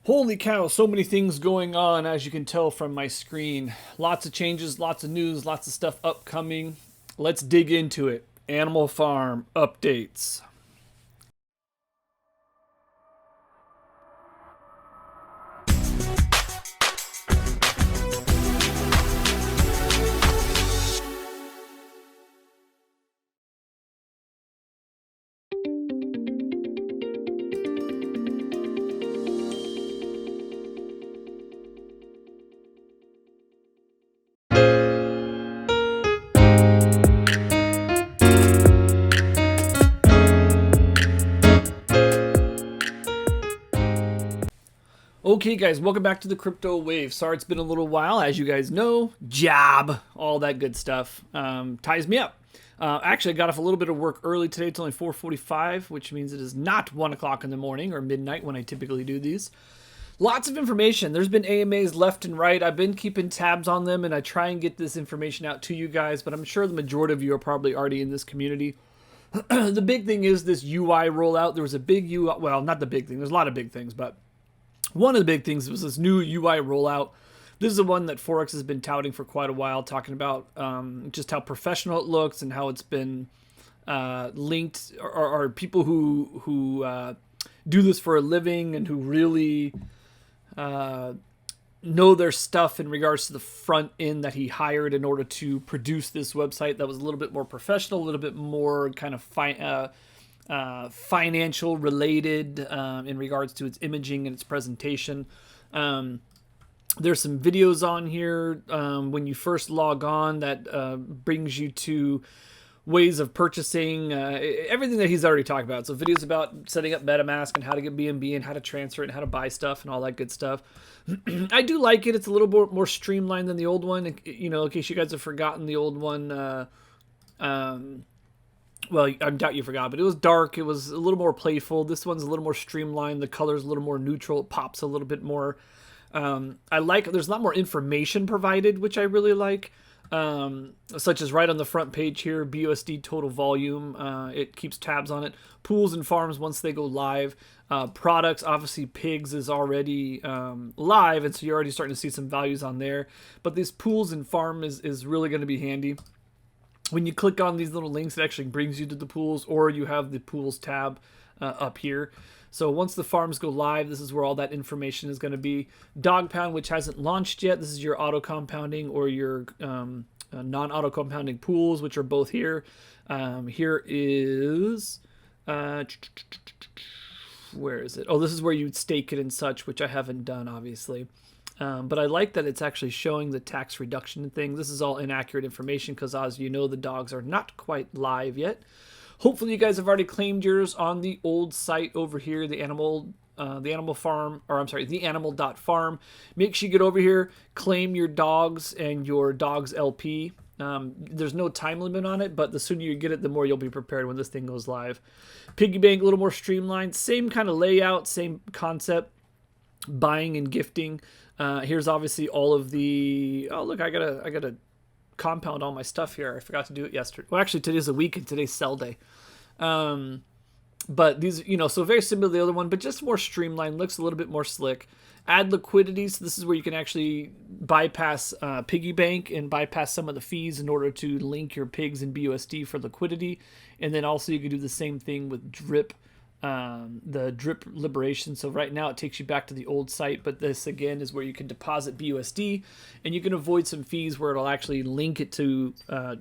Holy cow, so many things going on, as you can tell from my screen. Lots of changes, lots of news, lots of stuff upcoming. Let's dig into it. Animal Farm updates. Okay, guys, welcome back to the crypto wave. Sorry it's been a little while. As you guys know, job, all that good stuff ties me up. Actually, I got off a little bit of work early today. It's only 4:45, which means it is not 1 o'clock in the morning or midnight when I typically do these. Lots of information. There's been AMAs left and right. I've been keeping tabs on them, and I try and get this information out to you guys, but I'm sure the majority of you are probably already in this community. The big thing is this UI rollout. There was a big UI, well, not the big thing. There's a lot of big things, but one of the big things was this new UI rollout. This is the one that Forex has been touting for quite a while, talking about just how professional it looks and how it's been linked, or people who do this for a living and who really know their stuff in regards to the front end that he hired in order to produce this website that was a little bit more professional, a little bit more kind of financial related in regards to its imaging and its presentation. There's some videos on here when you first log on that brings you to ways of purchasing, everything that he's already talked about. So videos about setting up MetaMask and how to get BNB and how to transfer it and how to buy stuff and all that good stuff. I do like it. It's a little bit more streamlined than the old one. You know, in case you guys have forgotten the old one, well, I doubt you forgot, but it was dark. It was a little more playful. This one's a little more streamlined. The color's a little more neutral. It pops a little bit more. I like, there's a lot more information provided, which I really like. Such as right on the front page here, BUSD total volume. It keeps tabs on it. Pools and farms once they go live. Products, obviously pigs is already live, and so you're already starting to see some values on there. But these pools and farm is really going to be handy. When you click on these little links, it actually brings you to the pools, or you have the pools tab up here. So once the farms go live, this is where all that information is going to be. Dog Pound, which hasn't launched yet. This is your auto compounding or your non-auto compounding pools, which are both here. Here is where is it? Oh, this is where you'd stake it and such, which I haven't done, obviously. But I like that it's actually showing the tax reduction thing. This is all inaccurate information because, as you know, the dogs are not quite live yet. Hopefully you guys have already claimed yours on the old site over here, the animal farm, or I'm sorry, the animal.farm. Make sure you get over here, claim your dogs and your dogs LP. There's no time limit on it, but the sooner you get it, the more you'll be prepared when this thing goes live. Piggy Bank, a little more streamlined, same kind of layout, same concept, buying and gifting. Here's obviously all of the, oh look, I gotta compound all my stuff here. I forgot to do it yesterday. Well, actually today's a weekend, today's sell day. But these, you know, so very similar to the other one, but just more streamlined, looks a little bit more slick. Add liquidity, so this is where you can actually bypass piggy bank and bypass some of the fees in order to link your pigs in BUSD for liquidity. And then also you can do the same thing with drip, the drip liberation. So right now it takes you back to the old site, but this again is where you can deposit BUSD and you can avoid some fees where it'll actually link it to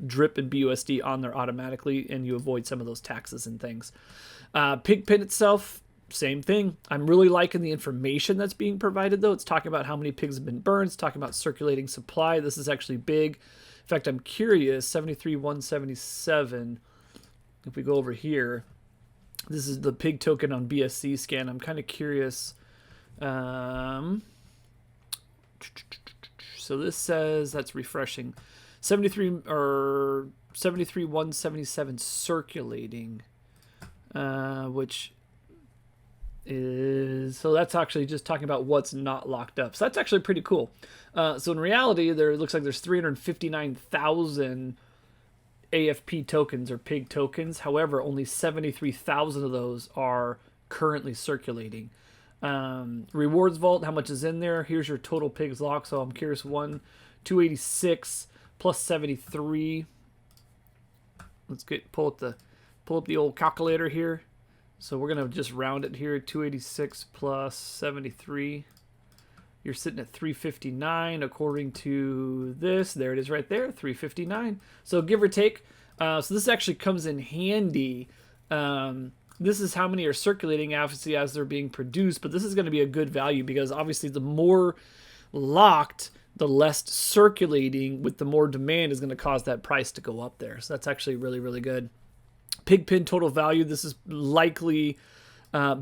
drip and BUSD on there automatically, and you avoid some of those taxes and things. Pigpen itself, same thing. I'm really liking the information that's being provided though. It's talking about how many pigs have been burned. It's talking about circulating supply. This is actually big. In fact, I'm curious, 73,177, if we go over here, this is the pig token on BSC scan. I'm kind of curious. So this says, that's refreshing, 73,177 circulating, which is, so that's actually just talking about what's not locked up. So that's actually pretty cool. So in reality, there looks like there's 359,000 AFP tokens or pig tokens. However, only 73,000 of those are currently circulating. Rewards vault, how much is in there? Here's your total pigs locked. So I'm curious, 286 plus 73. Let's pull up the old calculator here. So we're gonna just round it here. 286 plus 73. You're sitting at 359 according to this. There it is right there, 359. So give or take. So this actually comes in handy. This is how many are circulating obviously as they're being produced, but this is going to be a good value because obviously the more locked, the less circulating with the more demand is going to cause that price to go up there. So that's actually really, really good. Pigpen total value, this is likely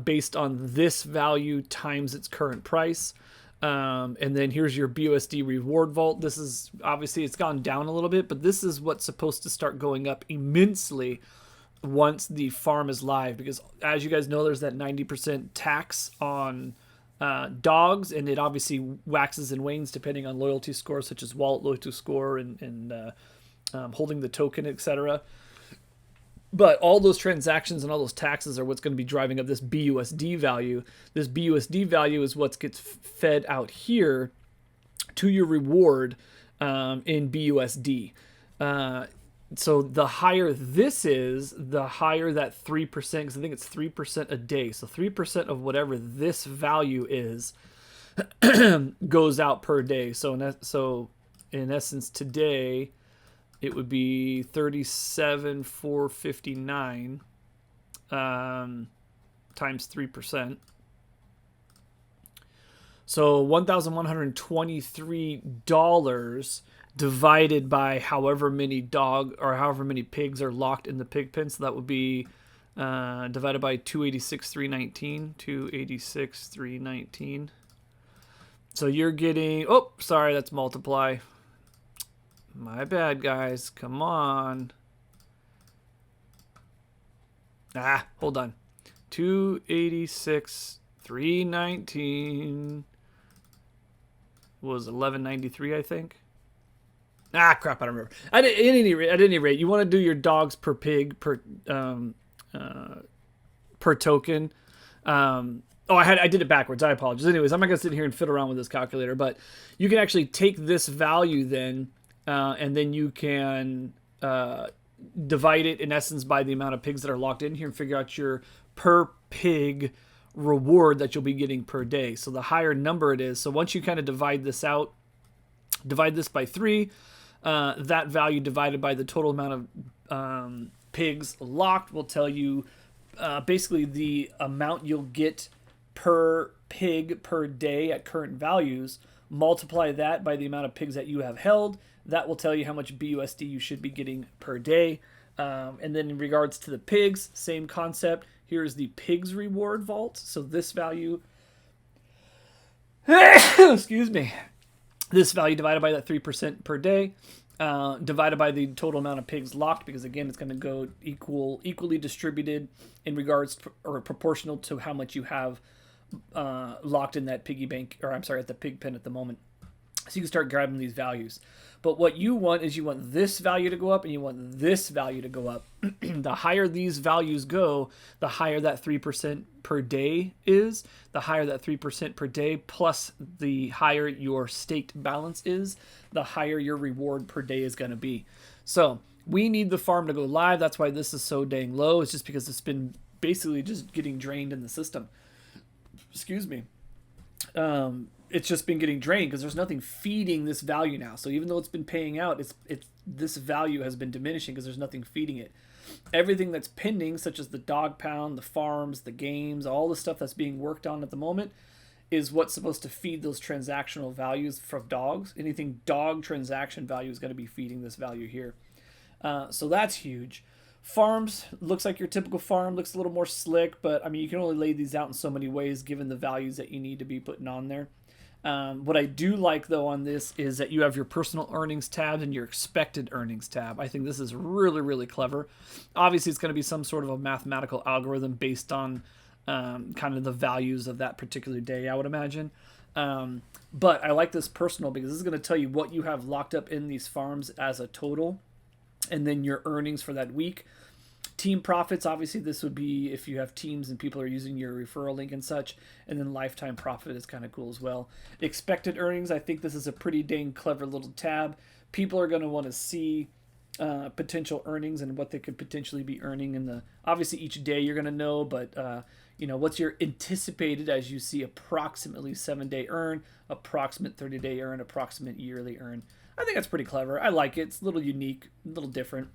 based on this value times its current price. And then here's your BUSD reward vault. This is obviously it's gone down a little bit, but this is what's supposed to start going up immensely once the farm is live, because as you guys know, there's that 90% tax on dogs, and it obviously waxes and wanes depending on loyalty scores such as wallet loyalty score and holding the token, etc. But all those transactions and all those taxes are what's going to be driving up this BUSD value. This BUSD value is what gets fed out here to your reward in BUSD. So the higher this is, the higher that 3%, because I think it's 3% a day. So 3% of whatever this value is goes out per day. So in essence today, it would be 37,459 times 3%. So $1,123 divided by however many pigs are locked in the pig pen. So that would be divided by 286,319. 286,319. So you're getting, oh, sorry, that's multiply. My bad, guys. Come on. Hold on. 286,319 was 1193, I think. Crap, I don't remember. At any rate, you want to do your dogs per pig per token. I did it backwards. I apologize. Anyways, I'm not gonna sit here and fiddle around with this calculator, but you can actually take this value then, and then you can divide it in essence by the amount of pigs that are locked in here and figure out your per pig reward that you'll be getting per day. So the higher number it is, so once you kind of divide this out, divide this by 3, that value divided by the total amount of pigs locked will tell you basically the amount you'll get per pig per day at current values. Multiply that by the amount of pigs that you have held. That will tell you how much BUSD you should be getting per day. And then in regards to the pigs, same concept. Here's the pigs reward vault. So this value, excuse me, this value divided by that 3% per day, divided by the total amount of pigs locked, because again, it's going to go equally distributed in regards to, or proportional to how much you have locked in that piggy bank, or I'm sorry, at the pig pen at the moment. So you can start grabbing these values. But what you want is you want this value to go up and you want this value to go up. The higher these values go, the higher that 3% per day is. The higher that 3% per day plus the higher your staked balance is, the higher your reward per day is going to be. So we need the farm to go live. That's why this is so dang low. It's just because it's been basically just getting drained in the system. Excuse me. It's just been getting drained because there's nothing feeding this value now. So even though it's been paying out, this value has been diminishing because there's nothing feeding it. Everything that's pending, such as the dog pound, the farms, the games, all the stuff that's being worked on at the moment, is what's supposed to feed those transactional values from dogs. Anything dog transaction value is going to be feeding this value here. So that's huge. Farms, looks like your typical farm, looks a little more slick, but I mean, you can only lay these out in so many ways given the values that you need to be putting on there. What I do like, though, on this is that you have your personal earnings tab and your expected earnings tab. I think this is really, really clever. Obviously, it's going to be some sort of a mathematical algorithm based on kind of the values of that particular day, I would imagine. But I like this personal because this is going to tell you what you have locked up in these farms as a total, and then your earnings for that week. Team profits, obviously, this would be if you have teams and people are using your referral link and such. And then lifetime profit is kind of cool as well. Expected earnings, I think this is a pretty dang clever little tab. People are going to want to see potential earnings and what they could potentially be earning in the, obviously each day you're going to know, but what's your anticipated as you see approximately 7-day earn, approximate 30-day earn, approximate yearly earn. I think that's pretty clever. I like it. It's a little unique, a little different.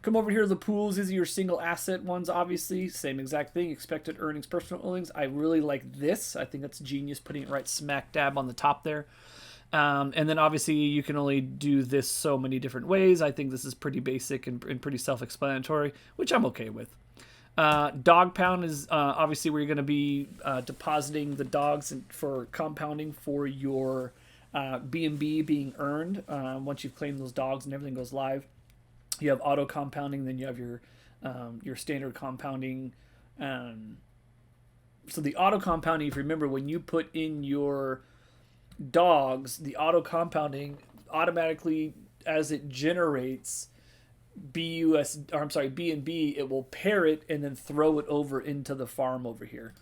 Come over here to the pools. These are your single asset ones, obviously. Same exact thing. Expected earnings, personal earnings. I really like this. I think that's genius, putting it right smack dab on the top there. And then obviously you can only do this so many different ways. I think this is pretty basic and pretty self-explanatory, which I'm okay with. Dog pound is obviously where you're going to be depositing the dogs for compounding for your B&B being earned once you've claimed those dogs and everything goes live. You have auto compounding, then you have your standard compounding. So the auto compounding, if you remember, when you put in your dogs, the auto compounding automatically, as it generates B&B, it will pair it and then throw it over into the farm over here,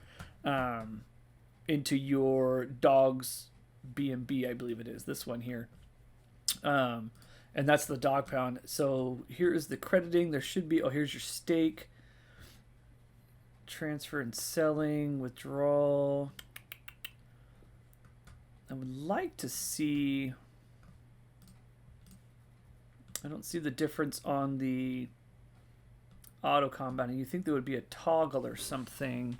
into your dog's B&B, I believe it is this one here. And that's the dog pound. So here is the crediting. There should be, here's your stake. Transfer and selling, withdrawal. I would like to see, I don't see the difference on the auto compounding. You think there would be a toggle or something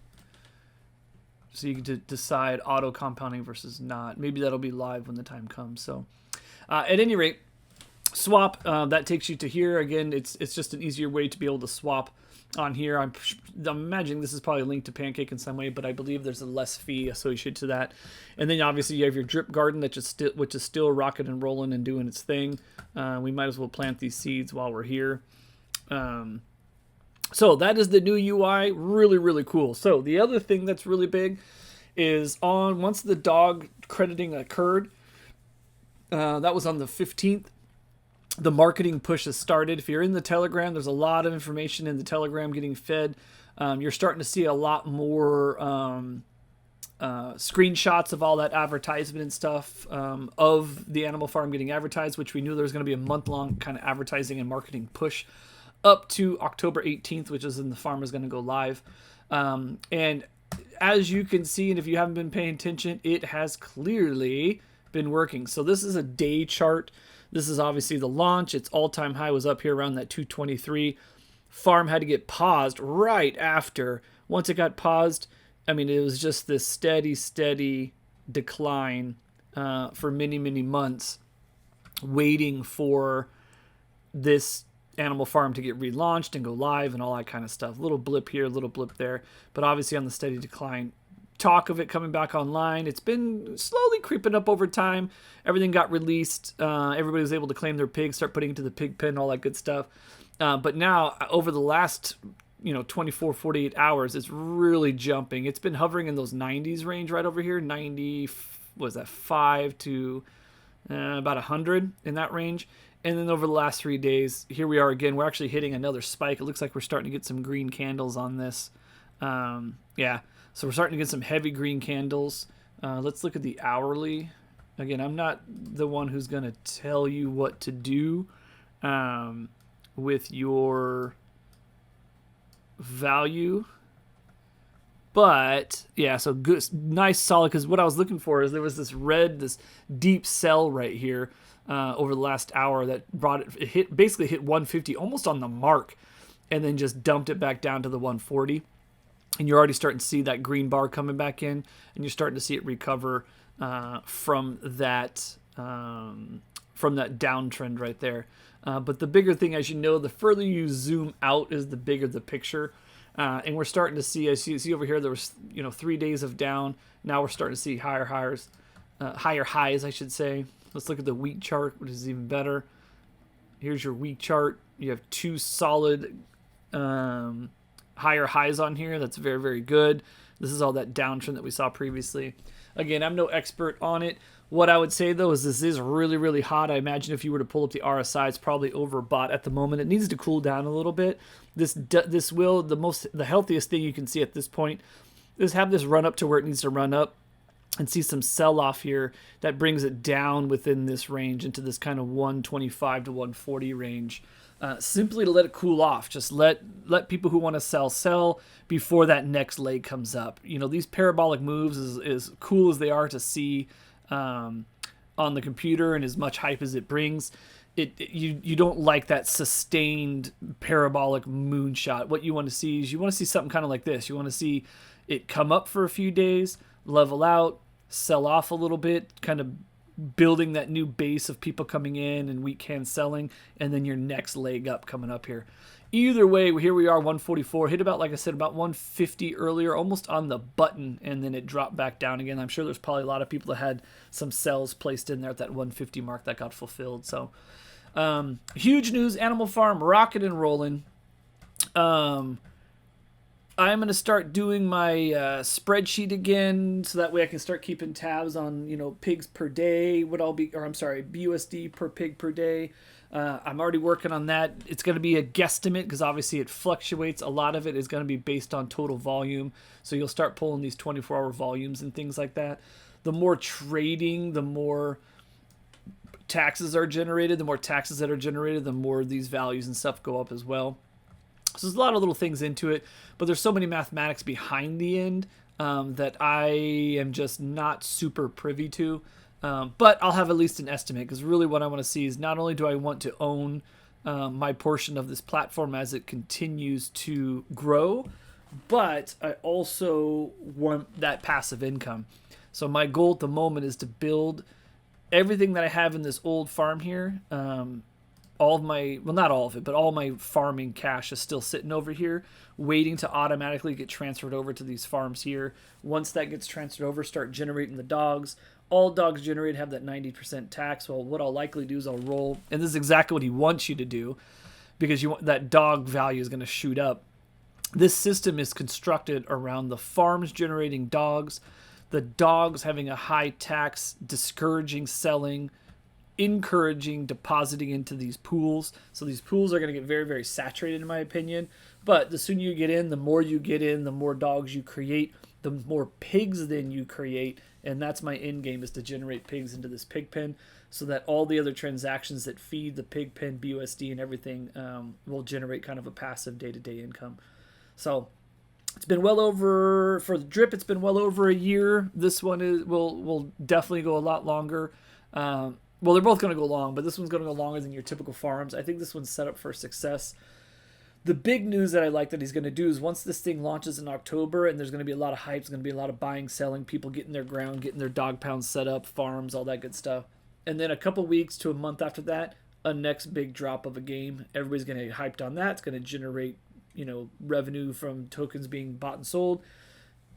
so you can decide auto compounding versus not. Maybe that'll be live when the time comes. So at any rate, swap, that takes you to here. Again, it's just an easier way to be able to swap on here. I'm imagining this is probably linked to Pancake in some way, but I believe there's a less fee associated to that. And then obviously you have your drip garden which is still rocking and rolling and doing its thing. We might as well plant these seeds while we're here. So that is the new UI. Really, really cool. So the other thing that's really big is once the dog crediting occurred, that was on the 15th. The marketing push has started. If you're in the Telegram, there's a lot of information in the Telegram getting fed. You're starting to see a lot more screenshots of all that advertisement and stuff of the animal farm getting advertised, which we knew there was going to be a month-long kind of advertising and marketing push up to October 18th, which is when the farm is going to go live. And as you can see, and if you haven't been paying attention, it has clearly been working. So this is a day chart. This is obviously the launch. Its all-time high was up here around that 223. Farm had to get paused right after. Once it got paused, I mean, it was just this steady decline for many, many months, waiting for this animal farm to get relaunched and go live and all that kind of stuff. Little blip here, little blip there, but obviously on the steady decline. Talk of it coming back online. It's been slowly creeping up over time. Everything got released. Everybody was able to claim their pigs, start putting into the pig pen, all that good stuff. But now, over the last 24, 48 hours, it's really jumping. It's been hovering in those 90s range right over here. 90, was that 5 to about 100 in that range. And then over the last 3 days, here we are again. We're actually hitting another spike. It looks like we're starting to get some green candles on this. Yeah. So we're starting to get some heavy green candles. Let's look at the hourly. Again, I'm not the one who's going to tell you what to do with your value. But, yeah, so good, nice, solid, because what I was looking for is there was this deep sell right here over the last hour that brought it basically hit 150, almost on the mark, and then just dumped it back down to the 140. And you're already starting to see that green bar coming back in, and you're starting to see it recover from that downtrend right there. But the bigger thing, as you know, the further you zoom out is the bigger the picture. And we're starting to see, as you see over here, there was 3 days of down. Now we're starting to see higher highs, I should say. Let's look at the week chart, which is even better. Here's your week chart. You have two solid higher highs on here. That's very, very good. This is all that downtrend that we saw previously. Again, I'm no expert on it. What I would say though is this is really, really hot. I imagine if you were to pull up the RSI, it's probably overbought at the moment. It needs to cool down a little bit. The healthiest thing you can see at this point is have this run up to where it needs to run up, and see some sell off here that brings it down within this range into this kind of 125 to 140 range. Simply to let it cool off. Just let people who want to sell before that next leg comes up. You know, these parabolic moves, as cool as they are to see on the computer and as much hype as it brings, you don't like that sustained parabolic moonshot. What you want to see is you want to see something kind of like this. You want to see it come up for a few days, level out, sell off a little bit, kind of building that new base of people coming in and weak hand selling, and then your next leg up coming up here. Either way, here we are, 144. Hit about, like I said, about 150 earlier, almost on the button, and then it dropped back down again. I'm sure there's probably a lot of people that had some sells placed in there at that 150 mark that got fulfilled. So, huge news, Animal Farm, rocking and rolling. I'm going to start doing my spreadsheet again, so that way I can start keeping tabs on, you know, pigs per day, BUSD per pig per day. I'm already working on that. It's going to be a guesstimate because obviously it fluctuates. A lot of it is going to be based on total volume. So you'll start pulling these 24-hour volumes and things like that. The more trading, the more taxes are generated. The more taxes that are generated, the more these values and stuff go up as well. So there's a lot of little things into it, but there's so many mathematics behind the end that I am just not super privy to. But I'll have at least an estimate, because really what I want to see is not only do I want to own my portion of this platform as it continues to grow, but I also want that passive income. So my goal at the moment is to build everything that I have in this old farm here. All of my, well, not all of it, but all my farming cash is still sitting over here, waiting to automatically get transferred over to these farms here. Once that gets transferred over, start generating the dogs. All dogs generated have that 90% tax. Well, what I'll likely do is I'll roll, and this is exactly what he wants you to do, because you want that dog value is going to shoot up. This system is constructed around the farms generating dogs, the dogs having a high tax, discouraging selling, encouraging depositing into these pools. So these pools are going to get very, very saturated in my opinion. But the sooner you get in, the more you get in, the more dogs you create, the more pigs then you create. And that's my end game, is to generate pigs into this pig pen, so that all the other transactions that feed the pig pen, BUSD and everything will generate kind of a passive day-to-day income. So it's been well over, for the drip, it's been well over a year. This one will definitely go a lot longer. Well, they're both going to go long, but this one's going to go longer than your typical farms. I think this one's set up for success. The big news that I like that he's going to do is once this thing launches in October, and there's going to be a lot of hype, there's going to be a lot of buying, selling, people getting their ground, getting their dog pounds set up, farms, all that good stuff. And then a couple weeks to a month after that, a next big drop of a game. Everybody's going to get hyped on that. It's going to generate, you know, revenue from tokens being bought and sold.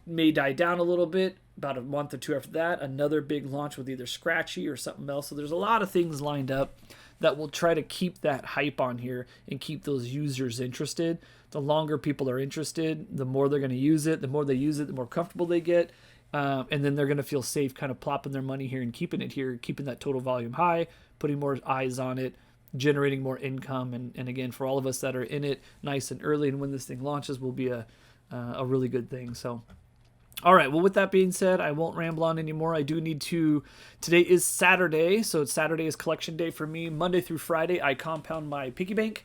May die down a little bit. About a month or two after that, another big launch with either Scratchy or something else. So there's a lot of things lined up that will try to keep that hype on here and keep those users interested. The longer people are interested, the more they're going to use it. The more they use it, the more comfortable they get. And then they're going to feel safe kind of plopping their money here and keeping it here, keeping that total volume high, putting more eyes on it, generating more income. And again, for all of us that are in it nice and early, and when this thing launches, will be a really good thing. So, all right, well, with that being said, I won't ramble on anymore. I do need to, today is Saturday, so Saturday is collection day for me. Monday through Friday, I compound my piggy bank.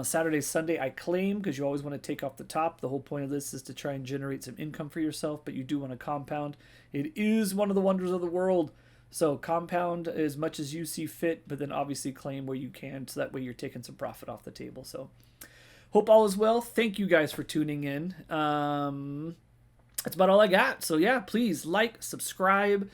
Saturday, Sunday, I claim, because you always want to take off the top. The whole point of this is to try and generate some income for yourself, but you do want to compound. It is one of the wonders of the world. So compound as much as you see fit, but then obviously claim where you can, so that way you're taking some profit off the table. So hope all is well. Thank you guys for tuning in. That's about all I got. So yeah, please like, subscribe,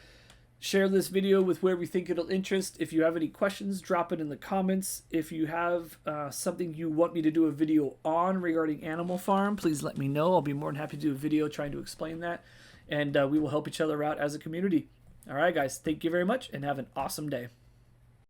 share this video with whoever you think it'll interest. If you have any questions, drop it in the comments. If you have something you want me to do a video on regarding Animal Farm, please let me know. I'll be more than happy to do a video trying to explain that. And we will help each other out as a community. All right, guys. Thank you very much and have an awesome day.